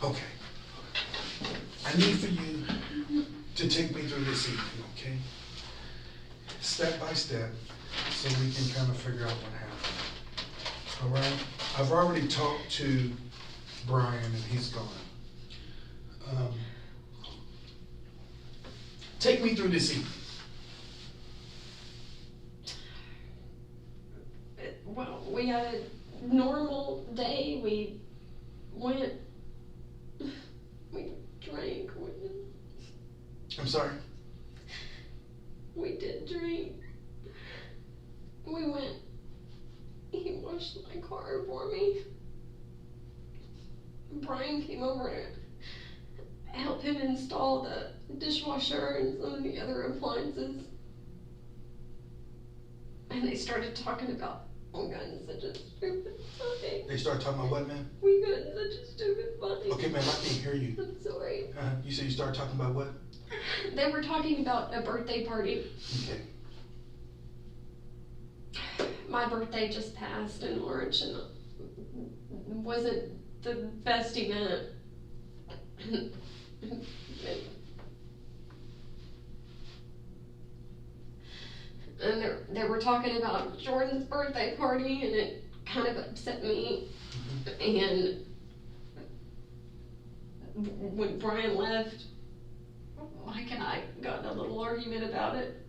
Okay. I need for you to take me through this evening, okay? Step by step, so we can kind of figure out what happened. All right? I've already talked to Brian, and he's gone. Take me through this evening. Well, we had a normal day. We went, we drank. I'm sorry? We did drink. We went, he washed my car for me. Brian came over to help him install the dishwasher and some of the other appliances. And they started talking about we got in such a stupid fight. They started talking about what, man? We got in such a stupid fight. Okay, man, I can't hear you. I'm sorry. You said you started talking about what? They were talking about a birthday party. Okay. My birthday just passed in March, and it wasn't the best event. And they were talking about Jordan's birthday party, and it kind of upset me. And when Brian left, Mike and I got in a little argument about it.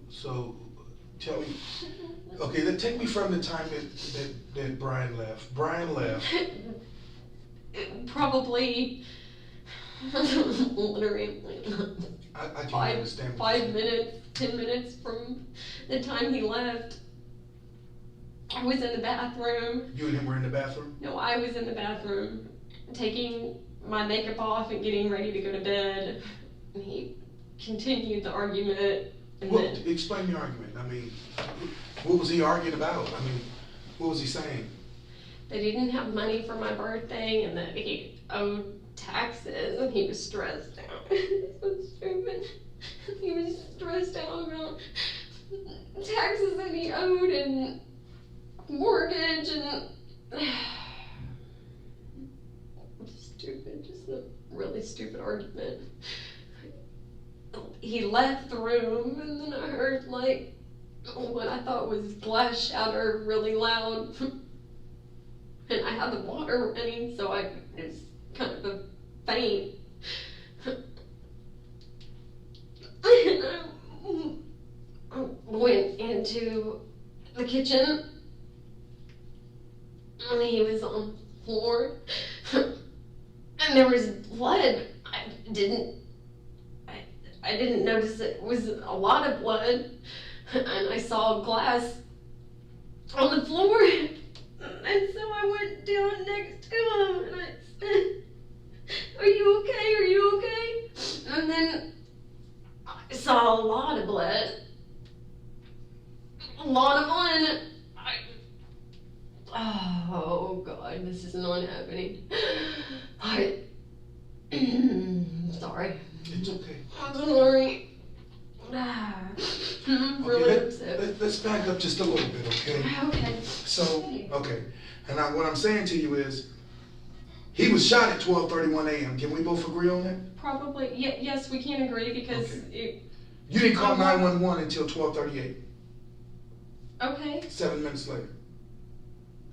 So, tell me, okay, then take me from the time that Brian left. Brian left. Probably, literally, I can't understand. 5 minutes, 10 minutes from the time he left. I was in the bathroom. You and him were in the bathroom? No, I was in the bathroom taking my makeup off and getting ready to go to bed. And he continued the argument. And Well, then, explain the argument. I mean, what was he arguing about? I mean, what was he saying? they didn't have money for my birthday and that he owed taxes and he was stressed out. It's so stupid. He was stressed out about taxes that he owed and mortgage and stupid, just a really stupid argument. He left the room and then I heard like what I thought was glass shatter really loud. And I had the water running, so it was kind of a faint. And I went into the kitchen, and he was on the floor, and there was blood. I didn't notice it was a lot of blood, and I saw glass on the floor. And so I went down next to him and I said, "Are you okay? Are you okay?" And then I saw a lot of blood. A lot of blood. Oh God, this is not happening. Sorry. It's okay. I'm sorry. I'm really upset. Let's back up just a little bit, okay? Okay. So, okay. And what I'm saying to you is, he was shot at 12:31 a.m. Can we both agree on that? Probably. Yes, we can agree because You didn't call 911 until 12:38. Okay. 7 minutes later.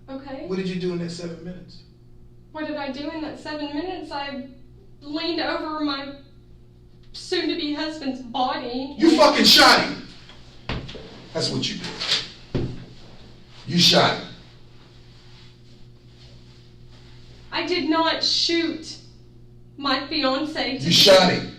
Okay. What did you do in that 7 minutes? What did I do in that 7 minutes? I leaned over my soon-to-be husband's body. You fucking shot him. That's what you did. You shot him. I did not shoot my fiance. You shot him.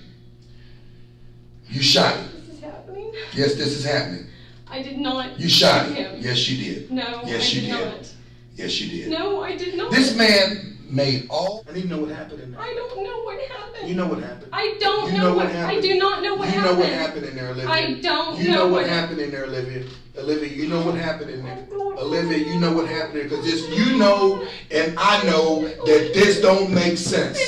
You shot him. This is happening. Yes, this is happening. I did not. You shot shoot him. Yes, you did. No, yes, I you did did. not. Yes, you did. No, I did not. This man made all. I need to know what happened in there. I don't know what happened. You know what happened. I don't you know what happened. I do not know what you happened. You know what happened in there, Olivia. I don't you know what happened in there, Olivia. Olivia, you know what happened in there. Olivia, you know what happened there. Because this, you know, and I know that this don't make sense.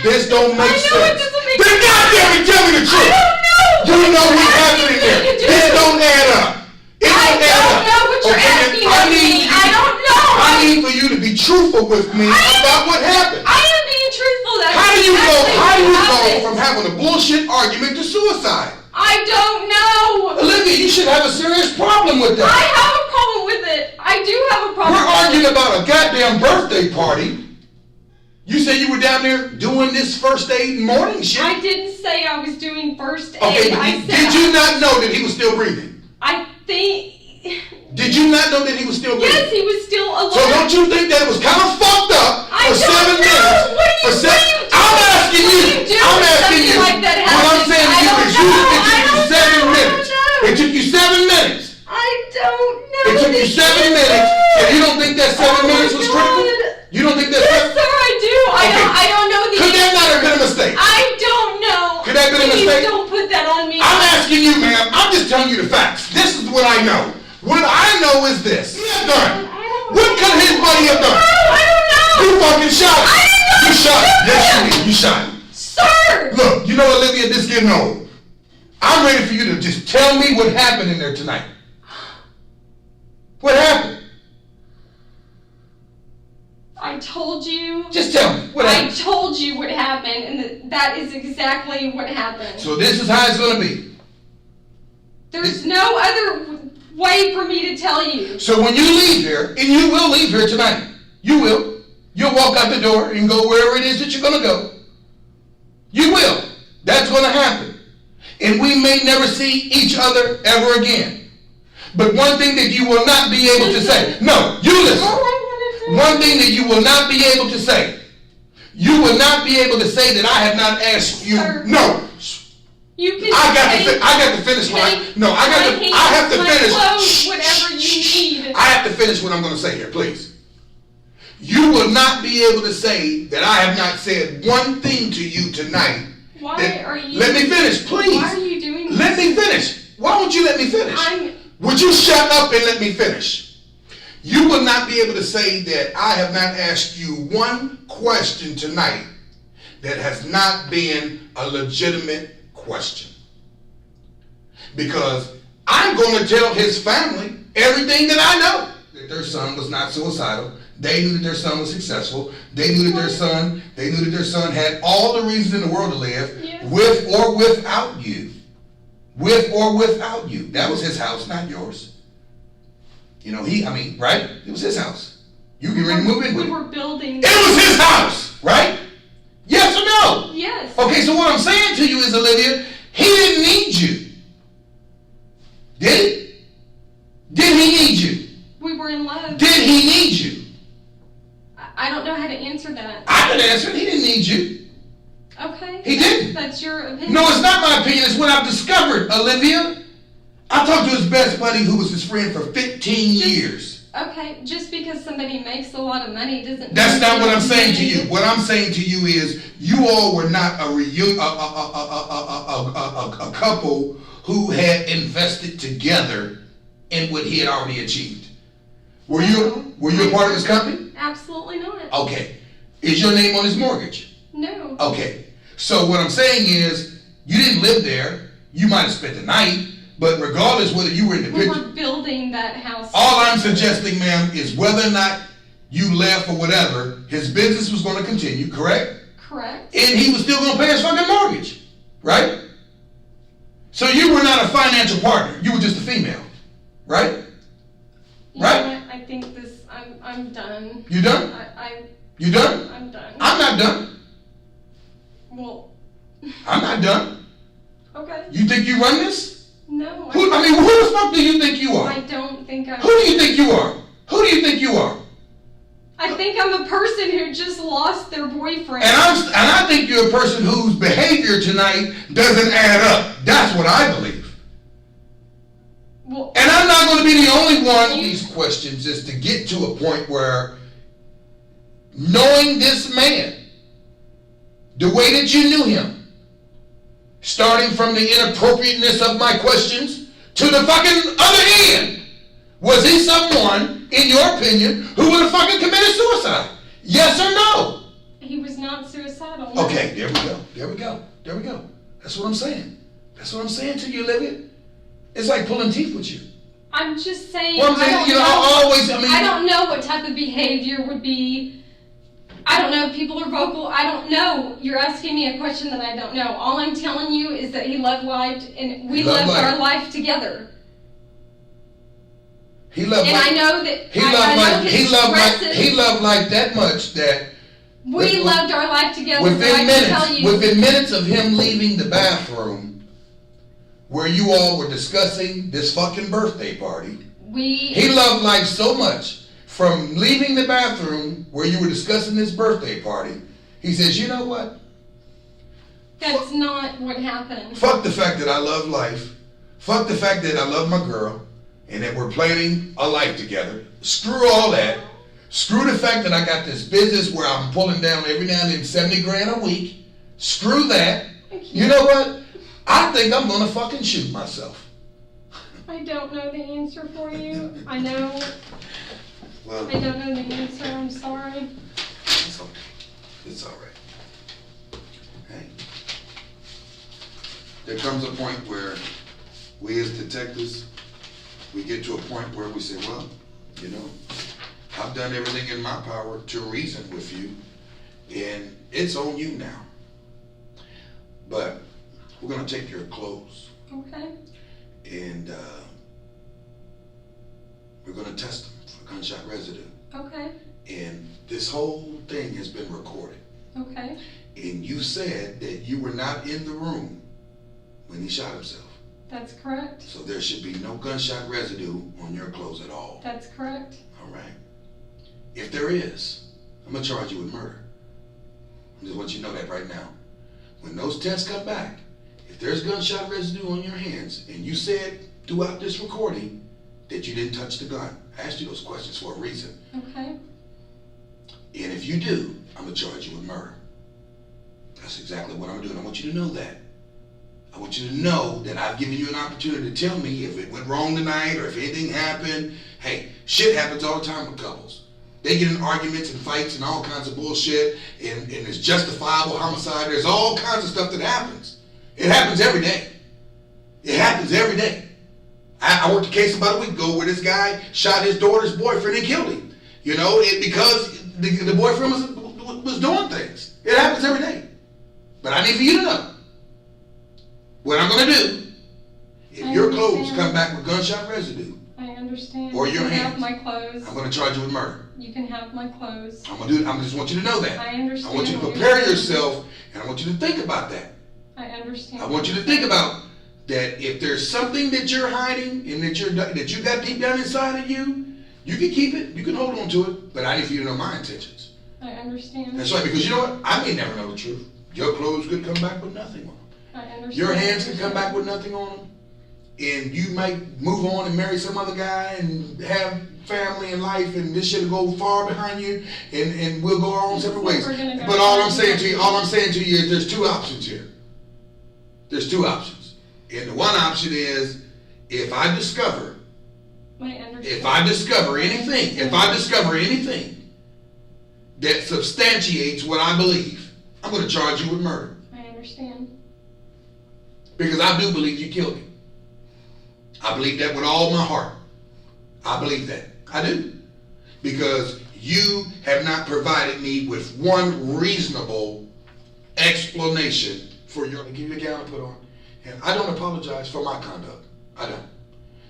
This don't make sense. I know it doesn't make sense. Then goddamn it, tell me the truth. I don't know. You know what happened in there. This don't add up. It don't add up. I don't know what you're asking of me. I don't know. I need for you to be truthful with me about what happened. I am being truthful. That's How do you exactly what go happened. from having a bullshit argument to suicide? I don't know. Olivia, you should have a serious problem with that. I have a problem with it. I do have a problem We're with arguing it. about a goddamn birthday party. You said you were down there doing this first aid morning shit. I didn't say I was doing first aid. Okay, but I said did you not know that he was still breathing? I think... Did you not know that he was still breathing? Yes, he was still alive. So don't you think that it was kind of fucked up I for don't 7 know. minutes? What are you doing? I'm asking you. What are you doing I'm when asking you. something like that What I'm happens? saying to I you don't is know. it took I you don't 7 know. minutes. I don't know. It took you 7 minutes. I don't know. It took you 7 minutes. And you don't think that 7 minutes was critical? You don't think that? Yes, sir, I do. Okay. I don't know the Could that not have been a mistake? I don't know. Could that have been a Please mistake? don't put that on me. I'm asking you, ma'am. I'm just telling you the facts. This is what I know. What I know is this. Done. What could his buddy have done? I don't know. You fucking shot him. I didn't know. You shot him. Yes, you did. You shot him. Sir. Look, you know, Olivia, this is getting old. I'm ready for you to just tell me what happened in there tonight. What happened? I told you. Just tell me what I happened. told you what happened, and that is exactly what happened. So this is how it's going to be. There's no other way for me to tell you. So when you leave here, and you will leave here tonight, you will. You'll walk out the door and go wherever it is that you're going to go. You will. That's going to happen. And we may never see each other ever again. But one thing that you will not be able to say, no, you listen. One thing that you will not be able to say, you will not be able to say that I have not asked you. Sir. No. You can I got to finish I have to finish. Clothes, whatever you need. I have to finish what I'm going to say here, please. You will not be able to say that I have not said one thing to you tonight. Why are you... Let me finish, please. Why are you doing this? Let me finish. Why won't you let me finish? Would you shut up and let me finish? You will not be able to say that I have not asked you one question tonight that has not been a legitimate question. Because I'm going to tell his family everything that I know. That their son was not suicidal. They knew that their son was successful. They knew that their son had all the reasons in the world to live, yes. With or without you. With or without you. That was his house, not yours. You know, right? It was his house. You can really move in with it. We were building... It was his house, right? Yes or no? Yes. Okay, so what I'm saying to you is, Olivia, he didn't need you. Did he? Did he need you? We were in love. Did he need you? I don't know how to answer that. I can answer it. He didn't need you. Okay. He didn't. That's your opinion. No, it's not my opinion. It's what I've discovered, Olivia. I talked to his best buddy who was his friend for 15 years. Okay, just because somebody makes a lot of money doesn't... That's not what I'm saying to you. What I'm saying to you is you all were not a couple who had invested together in what he had already achieved. Were you a part of his company? Absolutely not. Okay. Is your name on his mortgage? No. Okay. So what I'm saying is you didn't live there. You might have spent the night, but regardless whether you were in the We picture. were building that house. All I'm suggesting, ma'am, is whether or not you left or whatever, his business was going to continue, correct? Correct. And he was still going to pay his fucking mortgage, right? So you were not a financial partner. You were just a female, right? You Right? know what? I think this... I'm done. You done? You done? I'm done. I'm not done. Well... I'm not done. Okay. You think you run this? No. Who the fuck do you think you are? I don't think I... Who do you think you are? Who do you think you are? I think I'm a person who just lost their boyfriend. And I think you're a person whose behavior tonight doesn't add up. That's what I believe. Well, And I'm not going to be the only one. These questions is to get to a point where knowing this man, the way that you knew him, starting from the inappropriateness of my questions to the fucking other end, was he someone, in your opinion, who would have fucking committed suicide? Yes or no? he was not suicidal. No. Okay, there we go. That's what I'm saying. That's what I'm saying to you, Olivia. It's like pulling teeth with you. I'm just saying, Well, I'm saying, I don't know what type of behavior would be. I don't know if people are vocal. I don't know. You're asking me a question that I don't know. All I'm telling you is that he loved life, and we lived our life together. He loved and life. I know that He loved life that much that we loved our life together. Within minutes of him leaving the bathroom, where you all were discussing this fucking birthday party, he loved life so much. From leaving the bathroom where you were discussing this birthday party, he says, you know what? That's not what happened. Fuck the fact that I love life. Fuck the fact that I love my girl and that we're planning a life together. Screw all that. Screw the fact that I got this business where I'm pulling down every now and then 70 grand a week. Screw that. You know what? I think I'm gonna fucking shoot myself. I don't know the answer for you. I know. Well, I don't know the answer. I'm sorry. It's okay. It's all right. Hey, there comes a point where we as detectives, we get to a point where we say, well, you know, I've done everything in my power to reason with you, and it's on you now. But we're gonna take your clothes. Okay. And we're gonna test them for gunshot residue. Okay. And this whole thing has been recorded. Okay. And you said that you were not in the room when he shot himself. That's correct. So there should be no gunshot residue on your clothes at all. That's correct. All right. If there is, I'm gonna charge you with murder. I just want you to know that right now. When those tests come back, if there's gunshot residue on your hands, and you said throughout this recording that you didn't touch the gun, I asked you those questions for a reason. Okay. And if you do, I'm gonna charge you with murder. That's exactly what I'm doing. I want you to know that. I want you to know that I've given you an opportunity to tell me if it went wrong tonight or if anything happened. Hey, shit happens all the time with couples. They get in arguments and fights and all kinds of bullshit, and it's justifiable homicide. There's all kinds of stuff that happens. It happens every day. It happens every day. I worked a case about a week ago where this guy shot his daughter's boyfriend and killed him. You know, because the boyfriend was doing things. It happens every day. But I need for you to know what I'm going to do. If your clothes come back with gunshot residue, I understand. or your you hands, have my clothes. I'm going to charge you with murder. You can have my clothes. I'm going to do it. I just want you to know that. I understand. I want you to prepare yourself, and I want you to think about that. I understand. I want you to think about that. If there's something that you're hiding and that you got deep down inside of you, you can keep it. You can hold on to it. But I need for you to know my intentions. I understand. That's right, because you know what? I may never know the truth. Your clothes could come back with nothing on them. I understand. Your hands could come back with nothing on them. And you might move on and marry some other guy and have family and life, and this shit will go far behind you, and we'll go our own separate ways. But all I'm saying to you is there's two options here. There's two options. And the one option is if I discover anything that substantiates what I believe, I'm going to charge you with murder. I understand. Because I do believe you killed him. I believe that with all my heart. I believe that. I do. Because you have not provided me with one reasonable explanation for your... I'll give you a gown to put on. And I don't apologize for my conduct. I don't.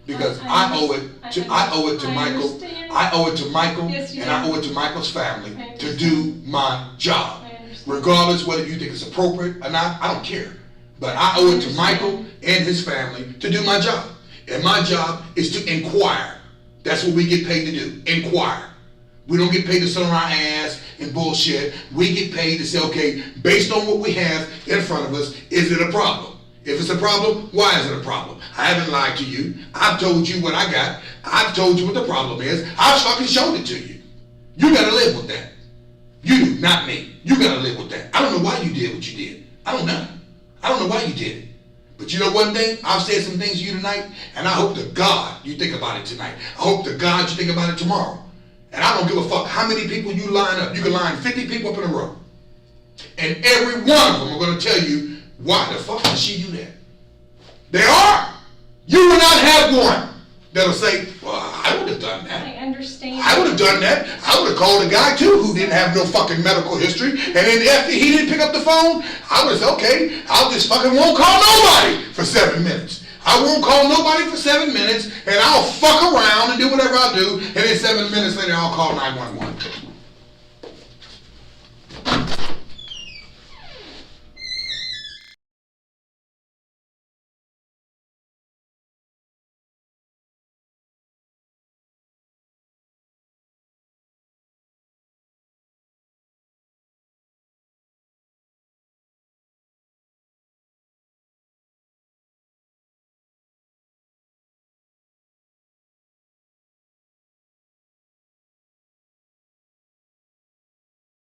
Because I owe it to Michael. I owe it to Michael, yes, and I owe it to Michael's family to do my job. Regardless whether you think it's appropriate or not, I don't care. But I owe it to Michael and his family to do my job. And my job is to inquire. That's what we get paid to do, inquire. We don't get paid to sit on our ass and bullshit. We get paid to say, okay, based on what we have in front of us, is it a problem? If it's a problem, why is it a problem? I haven't lied to you. I've told you what I got. I've told you what the problem is. I've fucking showed it to you. You gotta live with that. You do, not me. You gotta live with that. I don't know why you did what you did. I don't know. I don't know why you did it. But you know one thing? I've said some things to you tonight, and I hope to God you think about it tonight. I hope to God you think about it tomorrow. And I don't give a fuck how many people you line up. You can line 50 people up in a row. And every one of them are going to tell you, why the fuck did she do that? They are. You will not have one. that'll say, well, I would have done that. I understand. I would have done that. I would have called a guy too who didn't have no fucking medical history. And then after he didn't pick up the phone, I would have said, okay, I'll just fucking won't call nobody for 7 minutes. I won't call nobody for 7 minutes, and I'll fuck around and do whatever I do, and then 7 minutes later I'll call 911.